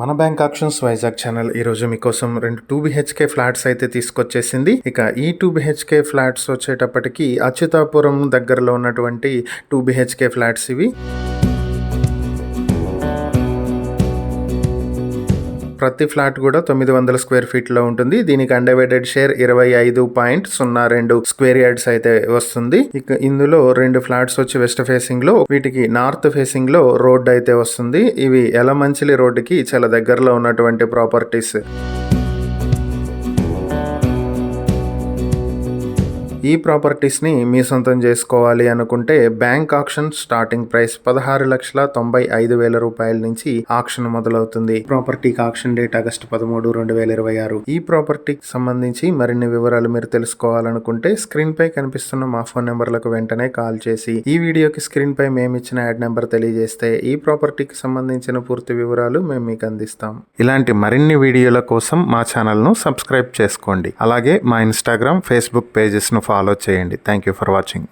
మన bank options Vizag channel ఈ రోజు మీకోసం 2 BHK ఫ్లాట్స్ అయితే తీసుకొచ్చేసింది. ఇక ఈ 2 BHK ఫ్లాట్స్ వచ్చేటప్పటికి అచ్యుతాపురం దగ్గరలో ఉన్నటువంటి 2 BHK ఫ్లాట్స్ ఇవి. ప్రతి ఫ్లాట్ కూడా 900 స్క్వేర్ ఫీట్లో ఉంటుంది. దీనికి అన్డివైడెడ్ షేర్ 25.02 స్క్వేర్ యార్డ్స్ అయితే వస్తుంది. ఇక ఇందులో 2 ఫ్లాట్స్ వచ్చి వెస్ట్ ఫేసింగ్ లో, వీటికి నార్త్ ఫేసింగ్ లో రోడ్ అయితే వస్తుంది. ఇవి ఎలమంచిలి రోడ్డుకి చాలా దగ్గరలో ఉన్నటువంటి ప్రాపర్టీస్. ఈ ప్రాపర్టీస్ని మీ సొంతం చేసుకోవాలి అనుకుంటే బ్యాంక్ ఆక్షన్ స్టార్టింగ్ ప్రైస్ 16,95,000 రూపాయల నుంచి ఆక్షన్ మొదలవుతుంది. ప్రాపర్టీకి ఆక్షన్ డేట్ ఆగస్టు 13, 2026. ఈ ప్రాపర్టీకి సంబంధించి మరిన్ని వివరాలు మీరు తెలుసుకోవాలనుకుంటే స్క్రీన్ పై కనిపిస్తున్న మా ఫోన్ నెంబర్లకు వెంటనే కాల్ చేసి ఈ వీడియోకి స్క్రీన్ పై మేము ఇచ్చిన యాడ్ నెంబర్ తెలియజేస్తే ఈ ప్రాపర్టీకి సంబంధించిన పూర్తి వివరాలు మేము మీకు అందిస్తాం. ఇలాంటి మరిన్ని వీడియోల కోసం మా ఛానల్ను సబ్స్క్రైబ్ చేసుకోండి. అలాగే మా ఇన్స్టాగ్రామ్, ఫేస్బుక్ పేజెస్ను ఫాలో చేయండి. Thank you for watching.